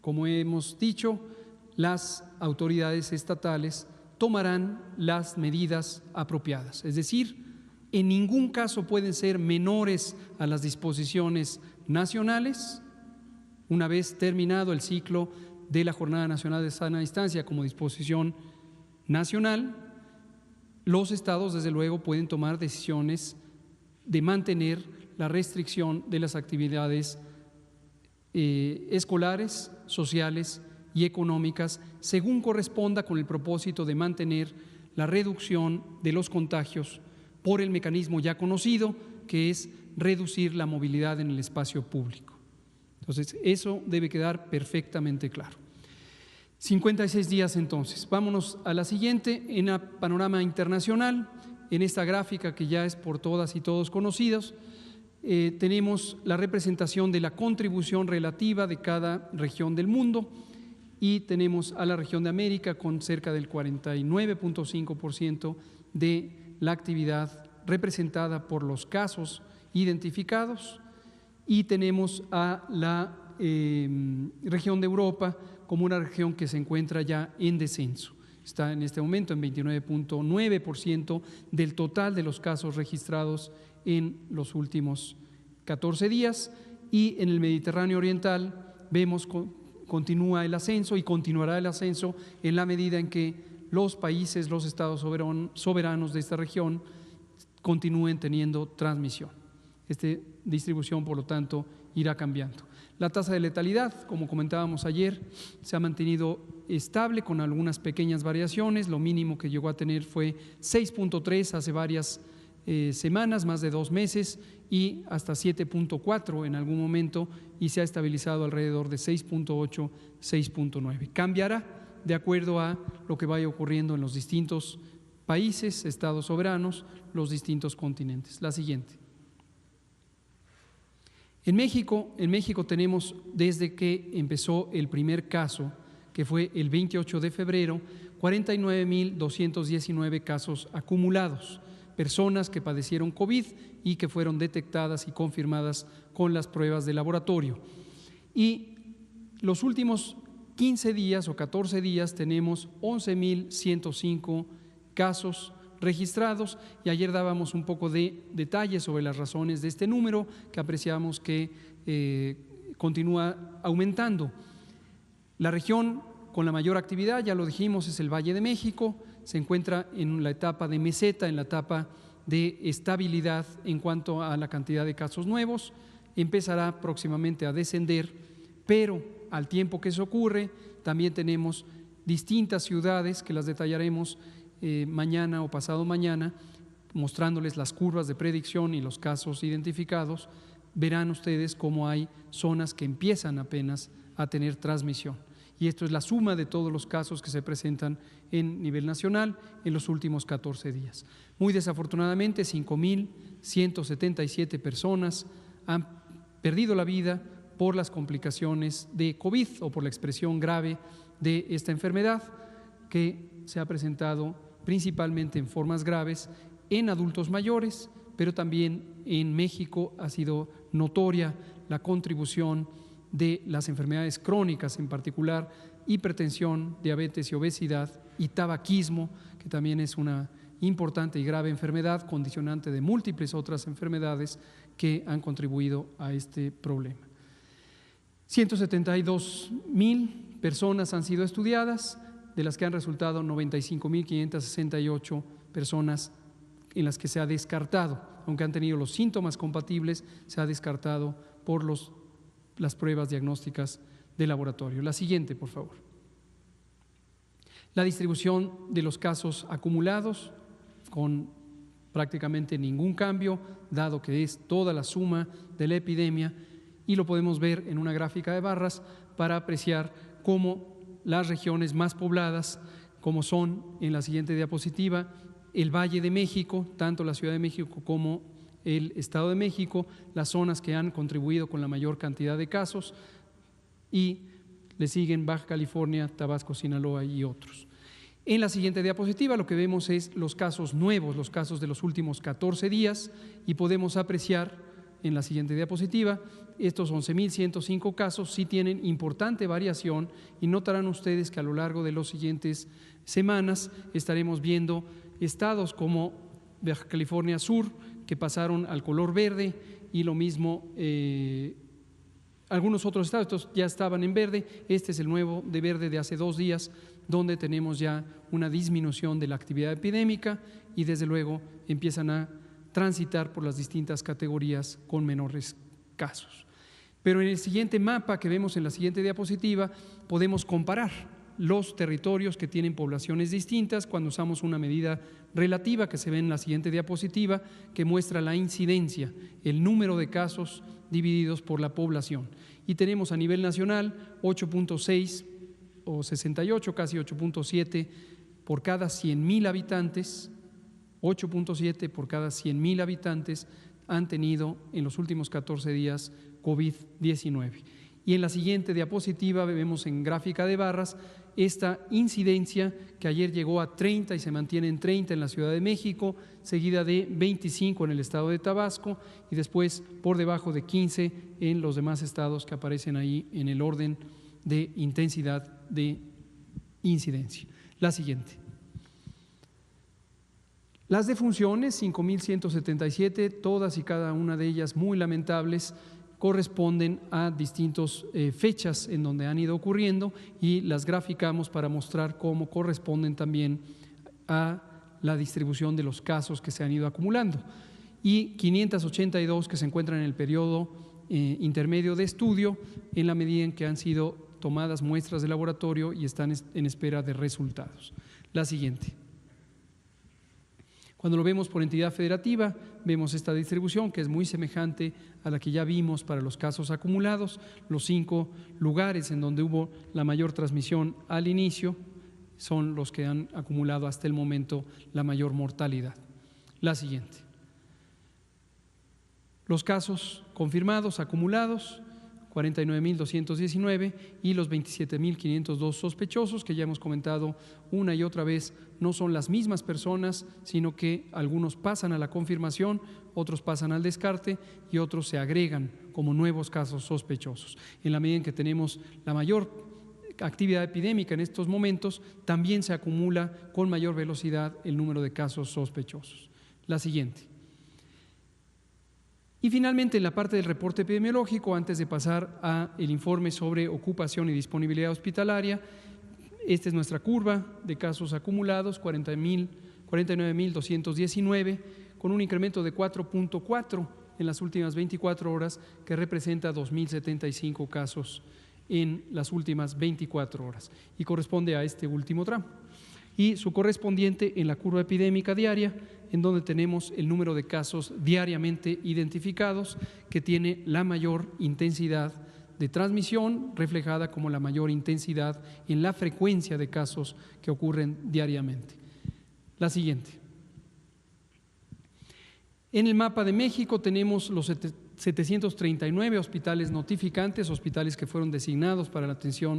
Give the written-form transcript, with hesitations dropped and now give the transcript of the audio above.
Como hemos dicho, las autoridades estatales tomarán las medidas apropiadas, es decir, en ningún caso pueden ser menores a las disposiciones nacionales. Una vez terminado el ciclo de la Jornada Nacional de Sana Distancia como disposición nacional, los estados desde luego pueden tomar decisiones de mantener la restricción de las actividades escolares, sociales y económicas según corresponda, con el propósito de mantener la reducción de los contagios por el mecanismo ya conocido, que es reducir la movilidad en el espacio público. Entonces, eso debe quedar perfectamente claro. 56 días entonces. Vámonos a la siguiente, en el panorama internacional. En esta gráfica que ya es por todas y todos conocidos, tenemos la representación de la contribución relativa de cada región del mundo y tenemos a la región de América con cerca del 49.5% de la actividad representada por los casos identificados, y tenemos a la región de Europa como una región que se encuentra ya en descenso. Está en este momento en 29.9% del total de los casos registrados en los últimos 14 días, y en el Mediterráneo Oriental vemos continúa el ascenso y continuará el ascenso en la medida en que los países, los estados soberanos de esta región continúen teniendo transmisión. Esta distribución, por lo tanto, irá cambiando. La tasa de letalidad, como comentábamos ayer, se ha mantenido estable con algunas pequeñas variaciones. Lo mínimo que llegó a tener fue 6.3 hace varias semanas, más de 2 meses, y hasta 7.4 en algún momento, y se ha estabilizado alrededor de 6.8, 6.9. Cambiará de acuerdo a lo que vaya ocurriendo en los distintos países, estados soberanos, los distintos continentes. La siguiente. En México tenemos, desde que empezó el primer caso, que fue el 28 de febrero, 49.219 casos acumulados, personas que padecieron COVID y que fueron detectadas y confirmadas con las pruebas de laboratorio. Y los últimos 15 días o 14 días tenemos 11.105 casos registrados, y ayer dábamos un poco de detalles sobre las razones de este número que apreciamos que continúa aumentando. La región con la mayor actividad, ya lo dijimos, es el Valle de México. Se encuentra en la etapa de meseta, en la etapa de estabilidad en cuanto a la cantidad de casos nuevos. Empezará próximamente a descender, pero al tiempo que eso ocurre, también tenemos distintas ciudades que las detallaremos mañana o pasado mañana, mostrándoles las curvas de predicción y los casos identificados. Verán ustedes cómo hay zonas que empiezan apenas a tener transmisión. Y esto es la suma de todos los casos que se presentan en nivel nacional en los últimos 14 días. Muy desafortunadamente, 5.177 personas han perdido la vida por las complicaciones de COVID o por la expresión grave de esta enfermedad, que se ha presentado principalmente en formas graves en adultos mayores, pero también en México ha sido notoria la contribución de las enfermedades crónicas, en particular hipertensión, diabetes y obesidad, y tabaquismo, que también es una importante y grave enfermedad, condicionante de múltiples otras enfermedades que han contribuido a este problema. 172.000 personas han sido estudiadas, de las que han resultado 95.568 personas en las que se ha descartado, aunque han tenido los síntomas compatibles, se ha descartado por las pruebas diagnósticas de laboratorio. La siguiente, por favor. La distribución de los casos acumulados con prácticamente ningún cambio, dado que es toda la suma de la epidemia, y lo podemos ver en una gráfica de barras para apreciar cómo las regiones más pobladas, como son en la siguiente diapositiva, el Valle de México, tanto la Ciudad de México como el Estado de México, las zonas que han contribuido con la mayor cantidad de casos, y le siguen Baja California, Tabasco, Sinaloa y otros. En la siguiente diapositiva lo que vemos es los casos nuevos, los casos de los últimos 14 días, y podemos apreciar en la siguiente diapositiva. Estos 11.105 casos sí tienen importante variación y notarán ustedes que a lo largo de las siguientes semanas estaremos viendo estados como Baja California Sur, que pasaron al color verde, y lo mismo algunos otros estados. Estos ya estaban en verde. Este es el nuevo de verde de hace 2 días, donde tenemos ya una disminución de la actividad epidémica y desde luego empiezan a transitar por las distintas categorías con menores casos. Pero en el siguiente mapa que vemos en la siguiente diapositiva podemos comparar los territorios que tienen poblaciones distintas cuando usamos una medida relativa que se ve en la siguiente diapositiva, que muestra la incidencia, el número de casos divididos por la población. Y tenemos a nivel nacional 8.6 o 68, casi 8.7 por cada 100.000 habitantes, 8.7 por cada 100.000 habitantes han tenido en los últimos 14 días COVID-19. Y en la siguiente diapositiva vemos en gráfica de barras esta incidencia que ayer llegó a 30 y se mantiene en 30 en la Ciudad de México, seguida de 25 en el estado de Tabasco y después por debajo de 15 en los demás estados que aparecen ahí en el orden de intensidad de incidencia. La siguiente. Las defunciones, 5.177, todas y cada una de ellas muy lamentables, corresponden a distintas fechas en donde han ido ocurriendo y las graficamos para mostrar cómo corresponden también a la distribución de los casos que se han ido acumulando. Y 582 que se encuentran en el periodo intermedio de estudio en la medida en que han sido tomadas muestras de laboratorio y están en espera de resultados. La siguiente. Cuando lo vemos por entidad federativa, vemos esta distribución que es muy semejante a la que ya vimos para los casos acumulados. Los 5 lugares en donde hubo la mayor transmisión al inicio son los que han acumulado hasta el momento la mayor mortalidad. La siguiente. Los casos confirmados, acumulados, 49.219 y los 27.502 sospechosos, que ya hemos comentado una y otra vez, no son las mismas personas, sino que algunos pasan a la confirmación, otros pasan al descarte y otros se agregan como nuevos casos sospechosos. En la medida en que tenemos la mayor actividad epidémica en estos momentos, también se acumula con mayor velocidad el número de casos sospechosos. La siguiente. Y finalmente, en la parte del reporte epidemiológico, antes de pasar al informe sobre ocupación y disponibilidad hospitalaria, esta es nuestra curva de casos acumulados, 49.219, con un incremento de 4.4 en las últimas 24 horas, que representa 2.075 casos en las últimas 24 horas y corresponde a este último tramo. Y su correspondiente en la curva epidémica diaria, en donde tenemos el número de casos diariamente identificados, que tiene la mayor intensidad de transmisión, reflejada como la mayor intensidad en la frecuencia de casos que ocurren diariamente. La siguiente. En el mapa de México tenemos los 739 hospitales notificantes, hospitales que fueron designados para la atención